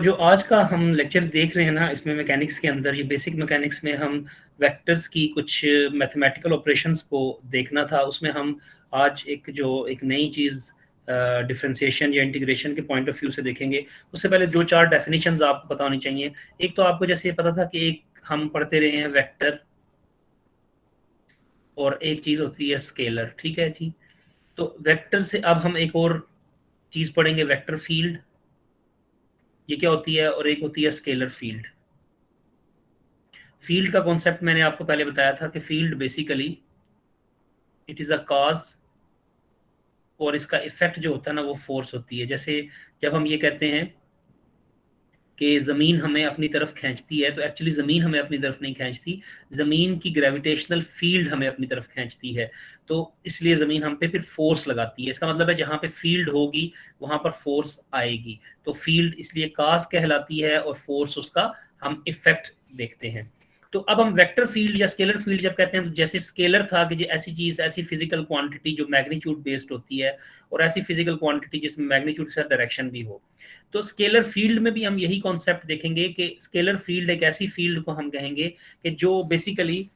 जो आज का हम लेक्चर देख रहे हैं ना, इसमें मैकेनिक्स के अंदर, ये बेसिक मैकेनिक्स में हम वेक्टर्स की कुछ मैथमेटिकल ऑपरेशंस को देखना था। उसमें हम आज एक नई चीज़ डिफरेंशिएशन या इंटीग्रेशन के पॉइंट ऑफ व्यू से देखेंगे। उससे पहले दो चार डेफिनेशंस आपको पता होनी चाहिए। एक तो आपको जैसे पता था कि एक हम पढ़ते रहे हैं वेक्टर, और एक चीज़ होती है स्केलर। ठीक है जी। तो वेक्टर से अब हम एक और चीज़ पढ़ेंगे, वेक्टर फील्ड। ये क्या होती है? और एक होती है स्केलर फील्ड। फील्ड का कॉन्सेप्ट मैंने आपको पहले बताया था कि field basically it is a cause, और इसका इफेक्ट जो होता है ना वो फोर्स होती है। जैसे जब हम ये कहते हैं कि ज़मीन हमें अपनी तरफ खींचती है, तो एक्चुअली ज़मीन हमें अपनी तरफ नहीं खींचती, ज़मीन की ग्रेविटेशनल फील्ड हमें अपनी तरफ खींचती है। तो इसलिए ज़मीन हम पे फिर फोर्स लगाती है। इसका मतलब है जहाँ पे फील्ड होगी वहाँ पर फोर्स आएगी। तो फील्ड इसलिए काज कहलाती है, और फोर्स उसका हम इफेक्ट देखते हैं। तो अब हम वेक्टर फील्ड या स्केलर फील्ड जब कहते हैं, तो जैसे स्केलर था कि जो ऐसी चीज़, ऐसी फिजिकल क्वांटिटी जो मैग्नीट्यूड बेस्ड होती है, और ऐसी फिजिकल क्वांटिटी जिसमें मैग्नीट्यूड के साथ डायरेक्शन भी हो। तो स्केलर फील्ड में भी हम यही कॉन्सेप्ट देखेंगे कि स्केलर फील्ड एक ऐसी फील्ड को हम कहेंगे कि जो बेसिकली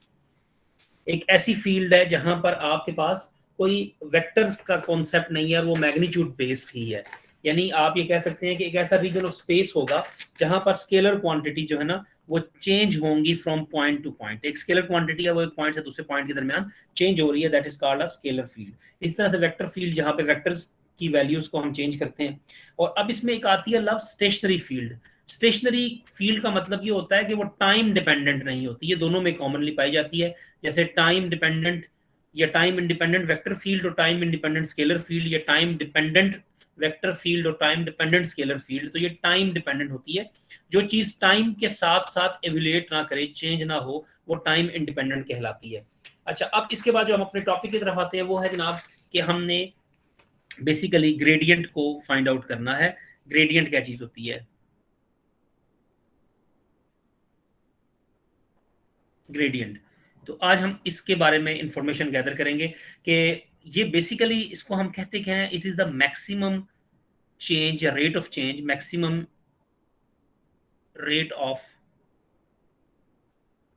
एक ऐसी फील्ड है जहां पर आपके पास कोई वेक्टर्स का कॉन्सेप्ट नहीं है, और वो मैग्नीट्यूड बेस्ड ही है। यानी आप ये कह सकते हैं कि एक ऐसा रीजन ऑफ स्पेस होगा जहां पर स्केलर क्वांटिटी जो है ना वो चेंज होंगी फ्रॉम पॉइंट टू पॉइंट। एक स्केलर क्वांटिटी है वो एक पॉइंट से दूसरे पॉइंट के दरमियान चेंज हो रही है, that is called a scalar field. इस तरह से वेक्टर फील्ड जहां पे वेक्टर्स की वैल्यूज को हम चेंज करते हैं। और अब इसमें एक आती है love stationary field. Stationary field का मतलब ये होता है कि वो टाइम डिपेंडेंट नहीं होती। ये दोनों में कॉमनली पाई जाती है, जैसे टाइम डिपेंडेंट या टाइम इंडिपेंडेंट वेक्टर फील्ड और टाइम इंडिपेंडेंट स्केलर फील्ड, या टाइम डिपेंडेंट वेक्टर फील्ड और टाइम डिपेंडेंट स्केलर फील्ड। तो ये टाइम डिपेंडेंट होती है। जो चीज टाइम के साथ साथ एवोल्यूट ना करे, चेंज ना हो, वो टाइम इंडिपेंडेंट कहलाती है। अच्छा, अब इसके बाद जो हम अपने टॉपिक की तरफ आते हैं वो है जनाब कि हमने बेसिकली ग्रेडियंट को फाइंड आउट करना है। ग्रेडियंट क्या चीज होती है? ग्रेडियंट। तो आज हम इसके बारे में इंफॉर्मेशन गैदर करेंगे कि ये बेसिकली इसको हम कहते क्या हैं, it is the maximum change या rate of change, maximum rate of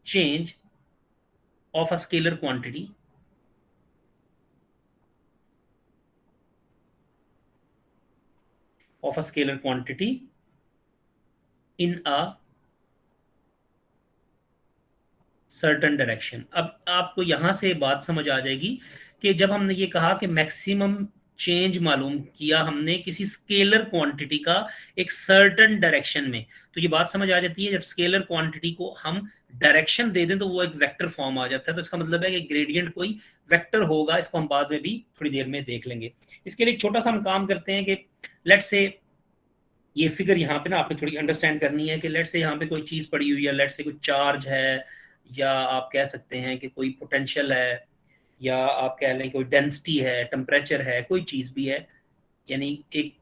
change of a scalar quantity of a scalar quantity in a certain direction. अब आपको यहां से बात समझ आ जाएगी कि जब हमने ये कहा कि मैक्सिमम चेंज मालूम किया हमने किसी स्केलर क्वांटिटी का एक सर्टन डायरेक्शन में, तो ये बात समझ आ जाती है। जब स्केलर क्वांटिटी को हम डायरेक्शन दे दें तो वो एक वेक्टर फॉर्म आ जाता है। तो इसका मतलब है कि ग्रेडियंट कोई वेक्टर होगा। इसको हम बाद में भी थोड़ी देर में देख लेंगे। इसके लिए एक छोटा सा हम काम करते हैं कि लेट से ये फिगर यहाँ पे ना आपने थोड़ी अंडरस्टैंड करनी है कि लेट से यहाँ पे कोई चीज़ पड़ी हुई है, लेट से कोई चार्ज है, या आप कह सकते हैं कि कोई पोटेंशियल है, या आप कह लें कोई डेंसिटी है, टेम्परेचर है, कोई चीज़ भी है। यानी एक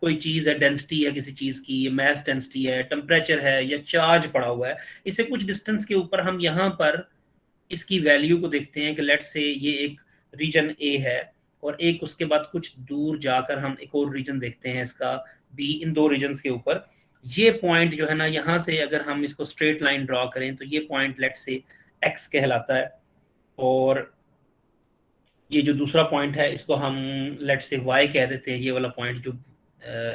कोई चीज़ है, डेंसिटी है किसी चीज़ की, मैस डेंसिटी है, टेम्परेचर है, या चार्ज पड़ा हुआ है। इससे कुछ डिस्टेंस के ऊपर हम यहाँ पर इसकी वैल्यू को देखते हैं कि लेट से ये एक रीजन ए है, और एक उसके बाद कुछ दूर जाकर हम एक और रीजन देखते हैं इसका बी। इन दो रीजन्स के ऊपर ये पॉइंट जो है ना, यहाँ से अगर हम इसको स्ट्रेट लाइन ड्रॉ करें तो ये पॉइंट लेट से एक्स कहलाता है। और ये जो दूसरा पॉइंट है इसको हम लेट से वाई कह देते हैं। ये वाला पॉइंट जो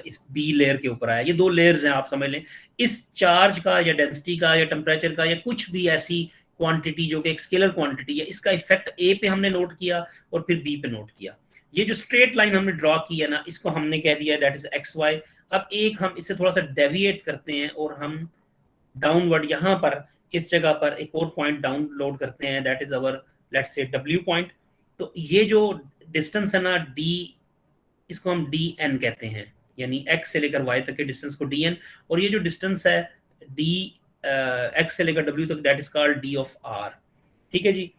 इस बी लेयर के ऊपर आया, ये दो लेयर्स हैं आप समझ लें। इस चार्ज का या डेंसिटी का या टेम्परेचर का या कुछ भी ऐसी क्वांटिटी जो कि एक स्केलर क्वांटिटी है, इसका इफेक्ट ए पे हमने नोट किया और फिर बी पे नोट किया। ये जो स्ट्रेट लाइन हमने ड्रॉ की है ना, इसको हमने कह दिया दैट इज एक्स वाई। अब एक हम इससे थोड़ा सा डेविएट करते हैं और हम डाउनवर्ड यहाँ पर इस जगह पर एक और पॉइंट डाउनलोड करते हैं, that is our let's say W point. तो ये जो डिस्टेंस है ना डी, इसको हम डी एन कहते हैं, यानी एक्स से लेकर वाई तक के डिस्टेंस को डी एन। और ये जो डिस्टेंस है डी एक्स से लेकर डब्ल्यू तक, that is called D of R. ठीक है जी।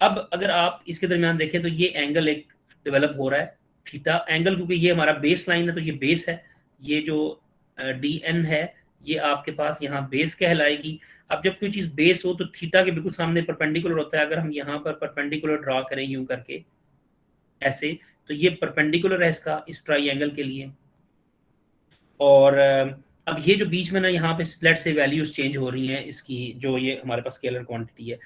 अब अगर आप इसके दरमियान देखें तो ये एंगल एक डेवलप हो रहा है थीटा एंगल, क्योंकि ये हमारा बेस लाइन है तो ये बेस है। ये जो डी एन है ये आपके पास यहाँ बेस कहलाएगी। अब जब कोई चीज बेस हो तो थीटा के बिल्कुल सामने परपेंडिकुलर होता है। अगर हम यहाँ पर परपेंडिकुलर ड्रॉ करें यूं करके ऐसे, तो ये परपेंडिकुलर है इसका इस ट्राइंगल के लिए। और अब ये जो बीच में ना यहाँ पे लेट से वैल्यूज चेंज हो रही हैं इसकी, जो ये हमारे पास स्केलर क्वांटिटी है,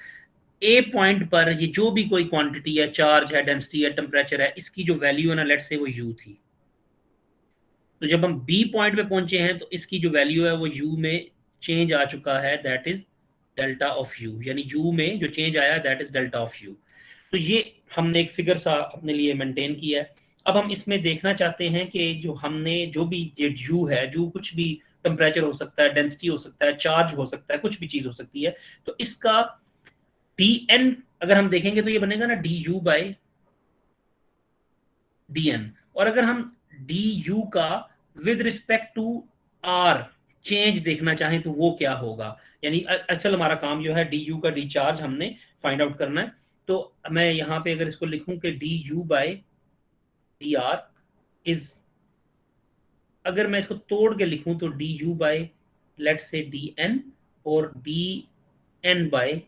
ए पॉइंट पर ये जो भी कोई क्वांटिटी है, चार्ज है, डेंसिटी है, टेम्परेचर है, इसकी जो वैल्यू है ना, लेट से वो यू थी। तो जब हम बी पॉइंट पे पहुंचे हैं तो इसकी जो वैल्यू है वो यू में चेंज आ चुका है, that is delta of you, यानी यू में जो चेंज आया that is delta of you. तो ये हमने एक फिगर सा अपने लिए मेंटेन किया है। अब हम इसमें देखना चाहते हैं कि जो हमने जो भी ये यू है, जो कुछ भी टेम्परेचर हो सकता है, डेंसिटी हो सकता है, चार्ज हो सकता है, कुछ भी चीज हो सकती है, तो इसका डी एन अगर हम देखेंगे तो ये बनेगा ना D U by D N. और अगर हम डी यू का with respect to R change देखना चाहें तो वो क्या होगा, यानी असल हमारा काम जो है डी यू का डी चार्ज हमने फाइंड आउट करना है। तो मैं यहाँ पे अगर इसको लिखूं कि D U by D R is, अगर मैं इसको तोड़ के लिखूं तो D U by let's say D N और D N by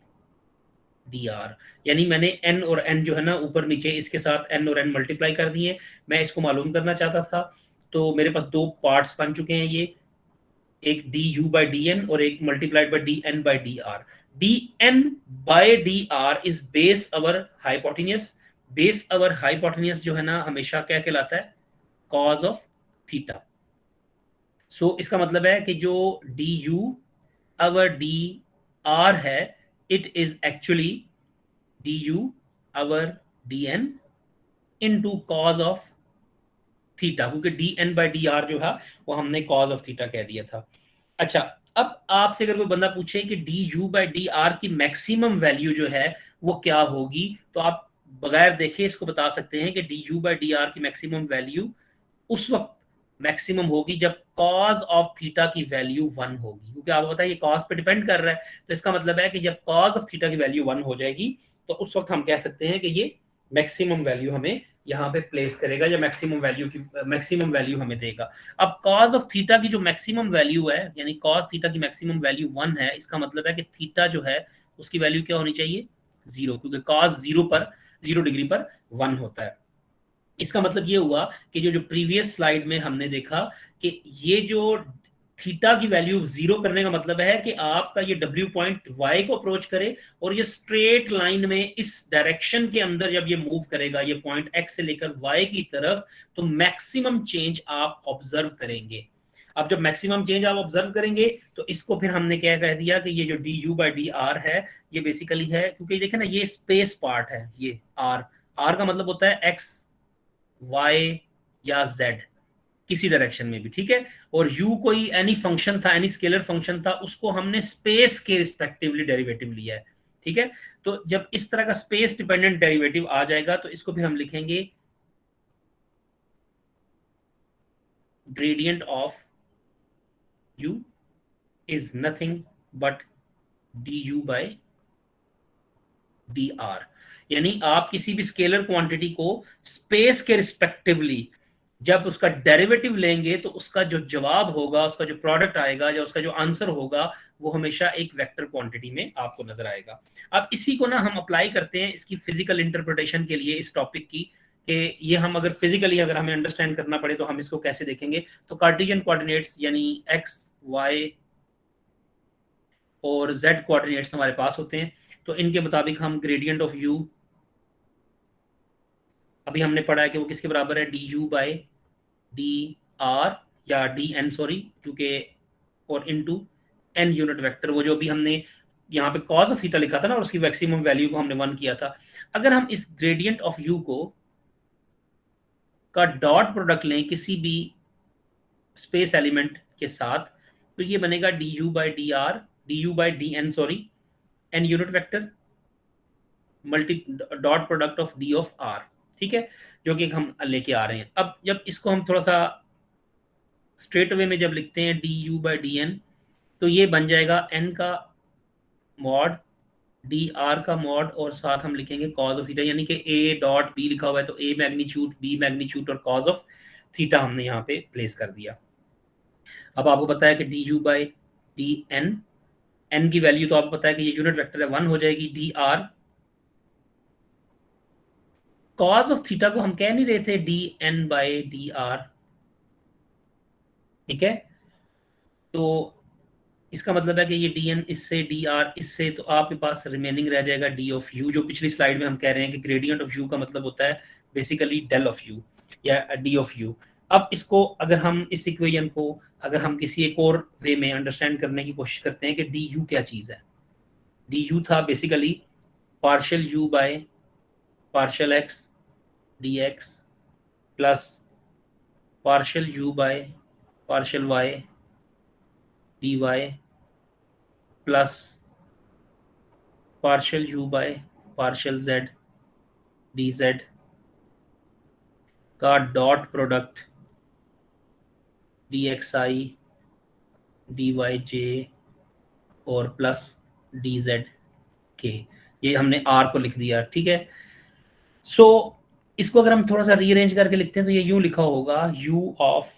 D R, यानी मैंने एन और एन जो है ना ऊपर नीचे इसके साथ एन और एन मल्टीप्लाई कर दिए। मैं इसको मालूम करना चाहता था, तो मेरे पास दो पार्ट्स बन चुके हैं ये, एक D U by D N और एक multiplied by D N by D R. D N by D R is base over hypotenuse. Base over hypotenuse जो है ना हमेशा क्या कहलाता है, कॉज ऑफ थीटा। सो इसका मतलब है कि जो D U over D R है, it is actually D U over D N into cos of theta, क्योंकि D N by D R जो है वो हमने कॉज ऑफ थीटा कह दिया था। अच्छा, अब आपसे अगर कोई बंदा पूछे कि D U by D are की मैक्सिमम वैल्यू जो है वो क्या होगी, तो आप बगैर देखे इसको बता सकते हैं कि D U by D are की मैक्सिमम वैल्यू उस वक्त मैक्सिमम होगी जब कॉज ऑफ थीटा की वैल्यू वन होगी, क्योंकि आपको पता है ये कॉज पे डिपेंड कर रहा है। तो इसका मतलब है कि जब कॉज ऑफ थीटा की वैल्यू वन हो जाएगी तो उस वक्त हम कह सकते हैं कि ये मैक्सिमम वैल्यू हमें यहाँ पे प्लेस करेगा, या मैक्सिमम वैल्यू हमें देगा। अब कॉज ऑफ थीटा की जो मैक्सिमम वैल्यू है, यानी कॉज थीटा की मैक्सिमम वैल्यू वन है, इसका मतलब है कि थीटा जो है उसकी वैल्यू क्या होनी चाहिए, जीरो, क्योंकि कॉज जीरो पर, 0 डिग्री पर वन होता है। इसका मतलब ये हुआ कि जो जो प्रीवियस स्लाइड में हमने देखा कि ये जो थीटा की वैल्यू जीरो करने का मतलब है कि आपका ये डब्ल्यू पॉइंट वाई को अप्रोच करे और ये स्ट्रेट लाइन में इस डायरेक्शन के अंदर जब ये मूव करेगा, ये पॉइंट एक्स से लेकर वाई की तरफ, तो मैक्सिमम चेंज आप ऑब्जर्व करेंगे। अब जब मैक्सिमम चेंज आप ऑब्जर्व करेंगे तो इसको फिर हमने क्या कह दिया कि ये जो D U by D R है ये बेसिकली है, क्योंकि देखे ना ये स्पेस पार्ट है, ये आर, आर का मतलब होता है एक्स, वाई या जेड, किसी डायरेक्शन में भी, ठीक है। और u कोई एनी फंक्शन था, एनी स्केलर फंक्शन था, उसको हमने स्पेस के रिस्पेक्टिवली डेरिवेटिव लिया है, ठीक है। तो जब इस तरह का स्पेस डिपेंडेंट डेरिवेटिव आ जाएगा तो इसको फिर हम लिखेंगे gradient of u is nothing but D U by D R. यानी आप किसी भी स्केलर क्वांटिटी को स्पेस के रिस्पेक्टिवली जब उसका डेरिवेटिव लेंगे तो उसका जो जवाब होगा, उसका जो प्रोडक्ट आएगा या उसका जो आंसर होगा, वो हमेशा एक वेक्टर क्वांटिटी में आपको नजर आएगा। अब इसी को ना हम अप्लाई करते हैं इसकी फिजिकल इंटरप्रिटेशन के लिए इस टॉपिक की, कि ये हम अगर फिजिकली अगर हमें अंडरस्टैंड करना पड़े तो हम इसको कैसे देखेंगे। तो कार्टेशियन कोऑर्डिनेट्स यानी एक्स, वाई और जेड कोऑर्डिनेट्स हमारे पास होते हैं, तो इनके मुताबिक हम ग्रेडियंट ऑफ यू, अभी हमने पढ़ा है कि वो किसके बराबर है, D U by D are, या डी एन सॉरी, क्योंकि और इनटू एन यूनिट वेक्टर, वो जो भी हमने यहाँ पे कॉस ऑफ थीटा लिखा था ना और उसकी मैक्सिमम वैल्यू को हमने वन किया था। अगर हम इस ग्रेडियंट ऑफ यू को का डॉट प्रोडक्ट लें किसी भी स्पेस एलिमेंट के साथ, तो ये बनेगा D U by D R, D U by D N sorry, N unit vector multi dot product of D of R, ठीक है, जो कि हम लेके आ रहे हैं। अब जब इसको हम थोड़ा सा स्ट्रेट वे में जब लिखते हैं D U by D N, तो ये बन जाएगा एन का मॉड डी आर का मॉड और साथ हम लिखेंगे कॉज ऑफ थीटा, यानी कि ए डॉट बी लिखा हुआ है तो ए मैग्नीट्यूड, बी मैग्नीट्यूड और कॉज ऑफ थीटा हमने यहाँ पे प्लेस कर दिया। अब आपको पता है कि D U by D N, N की वैल्यू तो आपको पता है कि ये यूनिट वेक्टर है, वन हो जाएगी, D R cos of theta को हम कह नहीं रहे थे D N by D R, ठीक है, तो इसका मतलब है कि ये डी एन इससे डी आर इससे, तो आपके पास रिमेनिंग रह जाएगा डी ऑफ यू, जो पिछली स्लाइड में हम कह रहे हैं कि ग्रेडियंट ऑफ यू का मतलब होता है बेसिकली डेल ऑफ यू या डी ऑफ यू। अब इसको अगर हम इस इक्वेशन को अगर हम किसी एक और वे में अंडरस्टैंड करने की कोशिश करते हैं कि डी यू क्या चीज़ है। डी यू था basically partial U by partial X D X plus partial U by partial Y D Y plus partial U by partial Z D Z का dot product D X I D Y J और plus D Z के। ये हमने are को लिख दिया, ठीक है। सो इसको अगर हम थोड़ा सा रीअरेंज करके लिखते हैं तो ये यूं लिखा होगा U of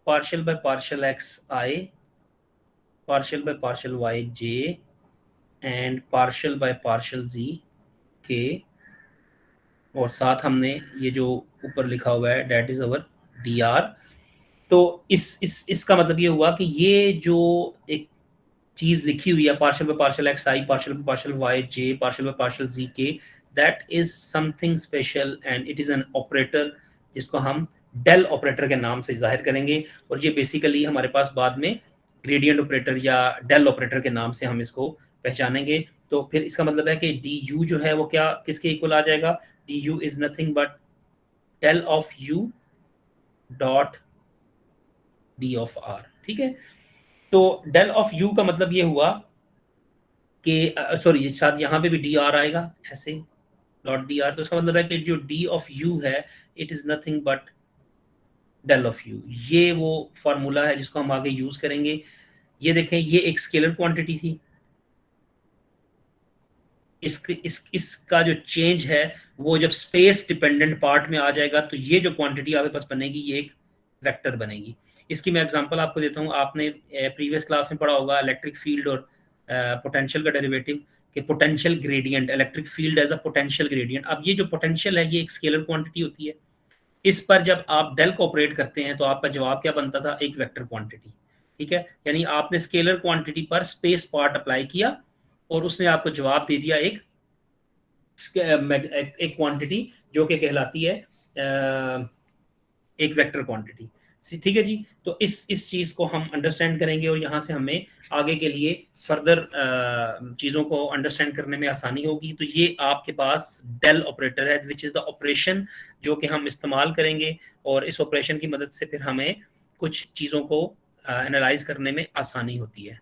partial by partial X I partial by partial Y J and partial by partial Z K, और साथ हमने ये जो ऊपर लिखा हुआ है that is our D R. तो इसका मतलब ये हुआ कि ये जो एक चीज लिखी हुई है partial by partial X I partial by partial Y J partial by partial Z K, that is something special and it is an operator जिसको हम डेल ऑपरेटर के नाम से जाहिर करेंगे, और ये बेसिकली हमारे पास बाद में ग्रेडियंट ऑपरेटर या डेल ऑपरेटर के नाम से हम इसको पहचानेंगे। तो फिर इसका मतलब है कि डी यू जो है वो क्या किसके इक्वल आ जाएगा, D U is nothing but del of U dot D of R, ठीक है। तो डेल ऑफ यू का मतलब ये हुआ कि सॉरी शायद यहाँ पे भी डी आर आएगा ऐसे डॉट डी आर, तो इसका मतलब है कि जो डी ऑफ यू है it is nothing but del of U. ये वो फॉर्मूला है जिसको हम आगे यूज करेंगे। ये देखें, ये एक स्केलर क्वांटिटी थी, इसका जो चेंज है वो जब स्पेस डिपेंडेंट पार्ट में आ जाएगा तो ये जो क्वांटिटी आपके पास बनेगी ये एक वेक्टर बनेगी। इसकी मैं एग्जांपल आपको देता हूँ। आपने प्रीवियस क्लास में पढ़ा होगा इलेक्ट्रिक फील्ड और पोटेंशियल का डेरिवेटिव कि potential gradient, electric field as a potential gradient. अब ये जो पोटेंशियल है ये एक स्केलर क्वांटिटी होती है। इस पर जब आप डेल को ऑपरेट करते हैं तो आपका जवाब क्या बनता था, एक वेक्टर क्वांटिटी, ठीक है। यानी आपने स्केलर क्वांटिटी पर स्पेस पार्ट अप्लाई किया और उसने आपको जवाब दे दिया एक क्वांटिटी जो कि कहलाती है एक वेक्टर क्वांटिटी, ठीक है जी। तो इस चीज को हम अंडरस्टैंड करेंगे और यहाँ से हमें आगे के लिए फर्दर चीजों को अंडरस्टैंड करने में आसानी होगी। तो ये आपके पास डेल ऑपरेटर है विच इज द ऑपरेशन जो कि हम इस्तेमाल करेंगे, और इस ऑपरेशन की मदद से फिर हमें कुछ चीजों को एनालाइज करने में आसानी होती है।